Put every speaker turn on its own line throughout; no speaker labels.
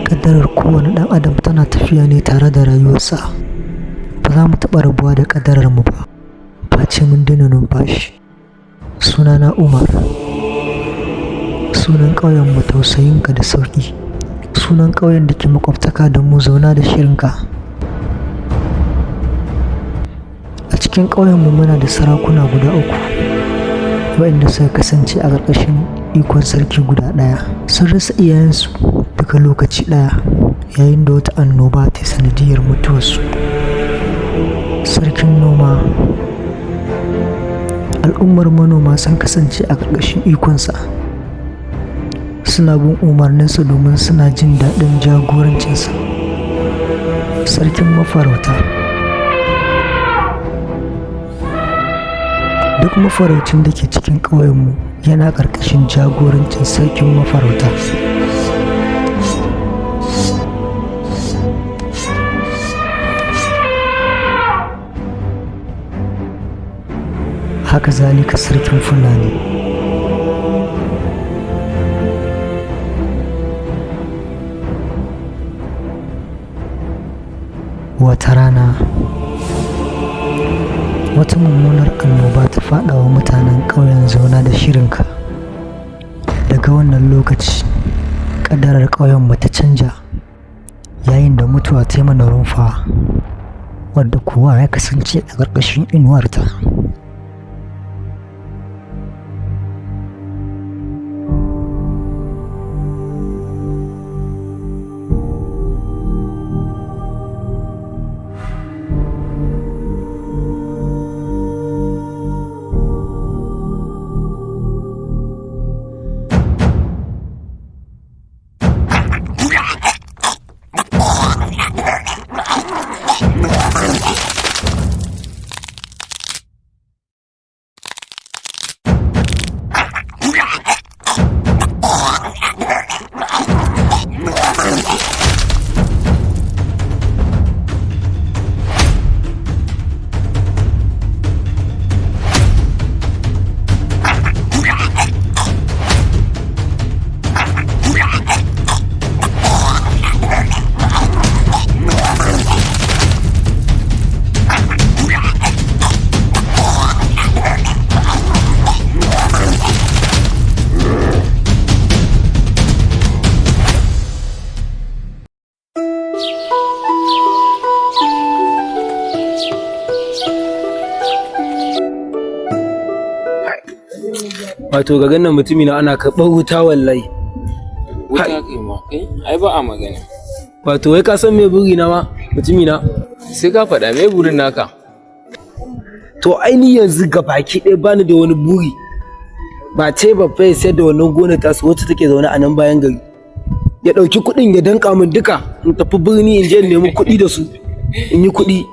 Ƙaddarar kowane ɗan adam tana tafiya ne tare da rayuwarsa. Ba za mu taɓa rabuwa da ƙaddararmu ba, face mun daina numfashi. Sunana Umar. Sunan ƙauyenmu tausayinka da sauƙi. Sunan ƙauyen da ke makwabtaka da mu zauna da shirinka. A cikin ƙauyenmu muna da sarakuna guda 3, waɗanda suka kasance a ƙarƙashin ikon sarki guda ɗaya. Sun rasa iyayensu duka lokaci ɗaya, yayin da wata annoba ta sanadiyar mutuwarsu. Sarkin noma. Al'ummar manoma sun kasance a ƙarƙashin ikonsa. Suna bin umarninsa domin suna jin daɗin jagorancinsa. Sarkin mafarauta. Duk mafaraucin da ke cikin ƙauyenmu yana ƙarƙashin jagorancin sarkin mafarauta. Haka zalika sarkin Fulani. Wata rana, wata mummunar annoba ta faɗa wa mutanen ƙauyen zauna da shirinka. Daga wannan lokaci, ƙaddarar ƙauyenmu ta canja, yayin da mutuwa ta yi mana rumfa, wadda kowa ya kasance a ƙarƙashin inuwarta.
Wato ga gannan mutumi na ana karɓar wuta wallahi.
Wuta kai ma kai? Ai ba a magana.
Wato wai ka san me buri na ma mutumi na?
Sai ka faɗa me burin naka?
To aini yanzu ga baki ɗaya bani da wani buri. Ba ce babba ya sayar da wannan gonar tasu wacce take zaune a nan bayan gari. Ya ɗauki kuɗin ya danƙa min duka in tafi birni in je in nemi kuɗi da su. In yi kuɗi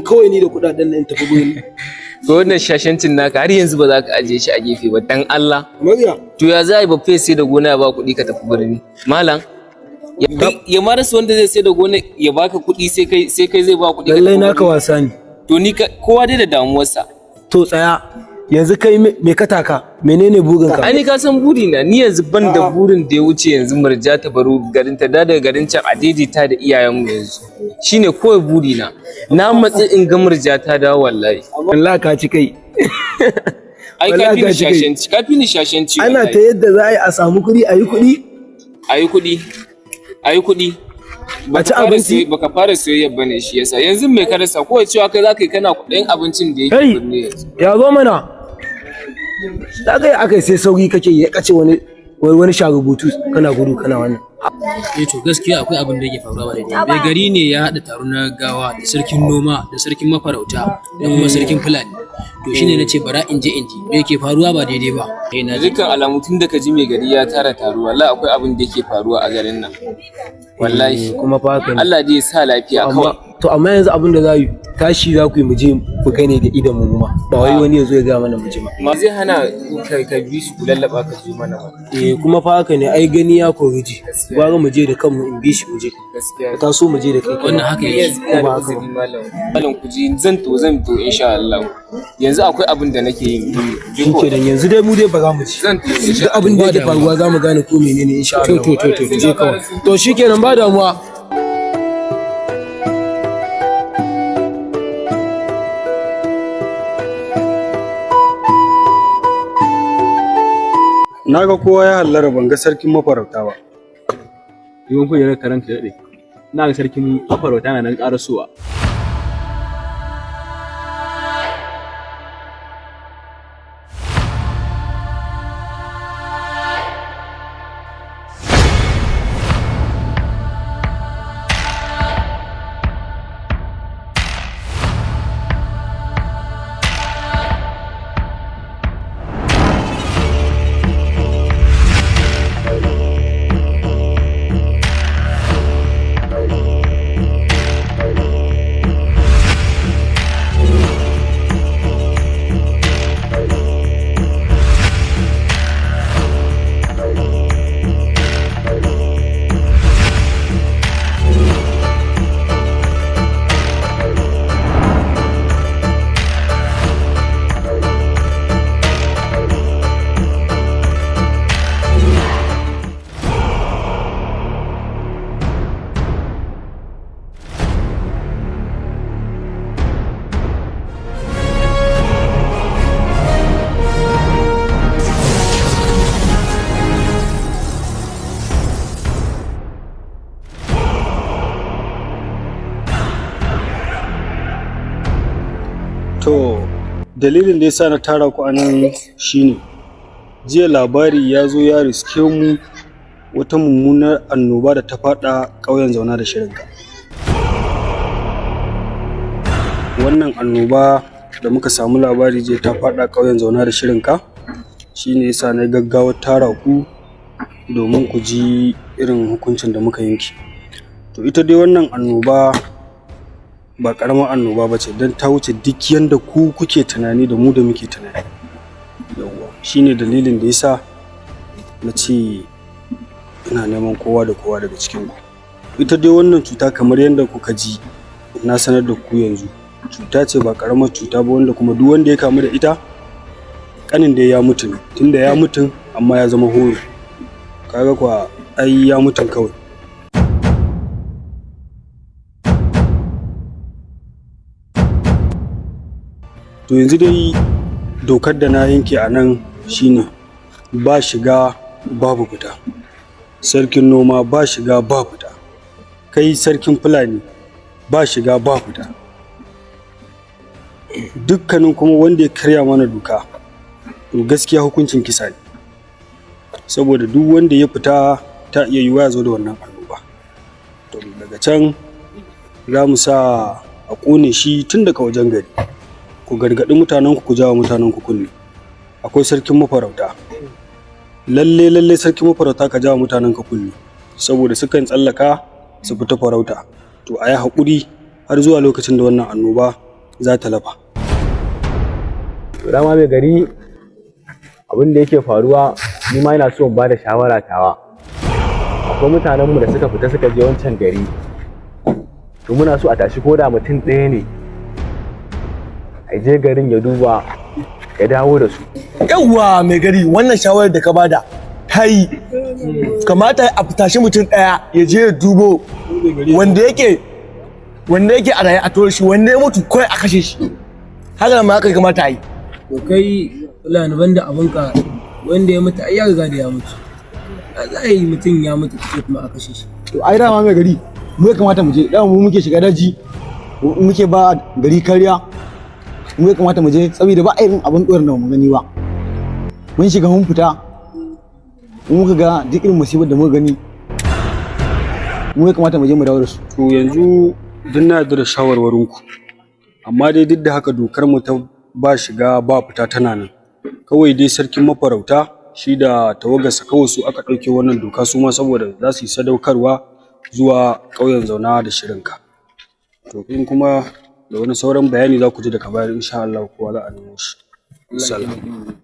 kawai ni da kuɗaɗen nan in tafi birni.
To wannan shashancin naka har yanzu ba za ka ajiye shi a gefe ba dan Allah.
Mariya.
To ya za a yi babba ya sai da gona ya ba kuɗi ka tafi birni? Malam. Ya ma rasa wanda zai sai da gona ya baka kuɗi sai kai zai ba kuɗi.
Lallai naka wasa ne.
To ni kowa dai da damuwarsa.
To tsaya. Yanzu kai me ka taka? Menene burinka?
Ai ni ka san burina, ni yanzu ban da burin da ya wuce yanzu Murja ta baro garin ta daga garin can a daidaita da iyayenmu yanzu. Shine kawai burina. Na matsi in ga Murja ta dawo wallahi.
Allah ka ci kai.
Ai ka fi ni shashanci.
Ana ta yadda za a yi a samu kuɗi a yi kuɗi? A yi kuɗi.
A ci abinci? Baka fara soyayya bane shi yasa. Yanzu me ka rasa ko cewa kai za ka yi kana kuɗin abincin da yake birni yanzu.
Ya zo mana. Da kai akai sai sauri kake ya kace wani sharubutu kana gudu kana wannan.
To gaskiya akwai abin da yake faruwa da daidai. Mai gari ne ya haɗa taro na gawa da sarkin noma da sarkin mafarauta da kuma sarkin Fulani. To shine na ce bara in je in ji me yake faruwa ba daidai ba.
Na dukkan alamu tun da ka ji mai gari ya tara taro wallahi akwai abin da yake faruwa a garin nan. Wallahi
kuma fa
Allah dai ya sa lafiya kawai.
to amma yanzu abin da za yi tashi za ku yi mu je ku kai ne da idan mu ma ba wai wani ya zo ya ga mana mu je ba.
Ma zai hana ka bi shi ku lallaba ka zo mana ba.
Kuma fa haka ne ai gani ya koriji gwara mu je da kanmu in bi shi mu je
Gaskiya.
ta so mu je da kai
wannan haka yake.
Ina da uzuri malam. Malam ku ji zan to insha Allah. Yanzu akwai abin da nake yi.
shi ke da yanzu dai mu dai ba za mu ci
Zan to
duk
insha
abin da yake faruwa za mu gane ko menene insha Allah
To.
mu je kawai to shikenan ba damuwa.
Na ga kowa ya hallara ban ga sarkin mafarauta ba.
Yiwon kujerar karanta daɗe. Ina ga sarkin mafarauta na nan ƙarasowa.
To, dalilin da ya sa na tara ku a nan shine, jiya labari ya zo ya riske mu wata mummunar annoba da ta faɗa ƙauyen Zauna da Shirinka. Wannan annoba da muka samu labari jiya ta faɗa ƙauyen Zauna da Shirinka, shine ya sa na gaggawar tara ku domin ku ji irin hukuncin da muka yanke. To, ita dai wannan annoba ba ƙaramar annoba ba ce don ta wuce duk yanda ku kuke tunani da mu da muke tunani. Yawwa shine dalilin da yasa na ce ina neman kowa da kowa daga cikin ku. Ita dai wannan cuta kamar yadda kuka ji na sanar da ku yanzu, cuta ce ba ƙaramar cuta ba wanda kuma duk wanda ya kamu da ita ƙanin da ya mutu ne, tunda ya mutu amma ya zama horo, kaga kuwa ai ya mutun kawai. To yanzu dai dokar da na yanke a nan shine ba shiga babu fita, sarkin noma ba shiga ba fita, kai sarkin fulani ba shiga ba fita. Dukkanin kuma wanda ya karya mana doka to gaskiya hukuncin kisa ne, saboda duk wanda ya fita ta iya yiwuwa ya zo da wannan annoba. To daga can za mu sa a ƙone shi tun daga wajen gari. Ku gargaɗi mutanenku, ku jawo mutanenku kunne. Akwai sarkin mafarauta, lalle sarkin mafarauta ka jawo mutanenka kunne, saboda sukan tsallaka su fita farauta. To a yi haƙuri har zuwa lokacin da wannan annoba za ta lafa.
Dama mai gari abin da yake faruwa, ni ma ina so in ba da shawara tawa. Akwai mutanenmu da suka fita suka je wancan gari, to muna so a tashi ko da mutum ɗaya ne a je garin ya duba ya dawo da su.
Yawwa mai gari, wannan shawarar da ka bada ta yi. Kamata a tashi mutum ɗaya ya je ya dubo wanda yake a raye a tori shi, wanda ya mutu kawai a kashe shi. Haka ma haka kamata a yi.
To kai fulani banda abinka, wanda ya mutu ai ya riga da ya mutu. Za a yi mutum ya mutu sai kuma a kashe shi.
To ai dama mai gari, mu ya kamata mu je, dama mu muke shiga daji, muke ba gari kariya. Mu ya kamata mu je, saboda ba irin abin ɗorin da mu gani ba. Mun shiga mun fita, mun muka ga duk irin musibar da muka gani, mu ya kamata mu je mu dawo da su.
To yanzu duk na yarda da shawarwarinku, amma dai duk da haka dokar mu ta ba shiga ba fita tana nan. Kawai dai sarkin mafarauta shi da tawagarsa kawai su aka ɗauke wannan doka, su ma saboda za su yi sadaukarwa zuwa ƙauyen Zauna da Shirinka. to in kuma da wani sauran bayani za ku ji daga baya insha Allah kowa za a nemo shi. Salam.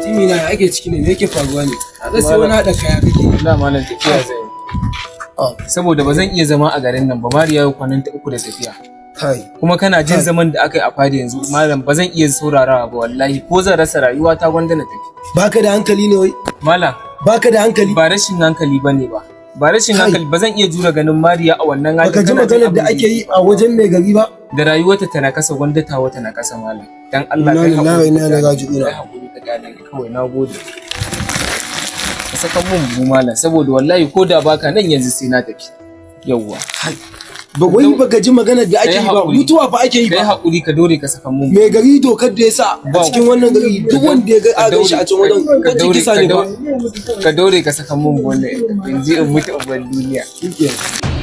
Timina ya ake ciki ne, me yake faruwa ne? A ga sai wani haɗa kaya kake.
Allah malam tafiya zai. Saboda ba zan iya zama a garin nan ba, Mariya yau kwanan ta 3 da tafiya.
Kai.
Kuma kana jin zaman da aka yi a fadi yanzu, malam ba zan iya saurarawa ba wallahi, ko zan rasa rayuwa ta gwanda na tafi.
Baka da hankali ne wai?
Malam,
Baka da hankali?
ba rashin hankali bane ba. Ba rashin hankali, ba zan iya jura ganin Mariya a wannan hali.
Baka ji maganar da ake yi a wajen mai gari ba?
Da rayuwarta ta na kasa gwanda ta wata na kasa malam. Dan Allah
Inna
kai
lillahi wa inna ilaihi raji'un.
Kai hakuri ka gane ni kawai, nagode. Ka saka mun bu malam, saboda wallahi ko da baka nan yanzu sai na tafi. Yawwa.
Ba wai baka ji maganar da ake
Kai
yi ba,
haƙuri.
mutuwa fa ake yi
Kai
ba.
hakuri ka dore ka saka mun.
Mai gari dokar da ya sa a cikin wannan gari duk wanda ya ga a gan shi a cikin wajen
Ka
kwanci kisa ne ba.
ka daure ka saka mun bonne in ji in mutu uban duniya.
Shikenan.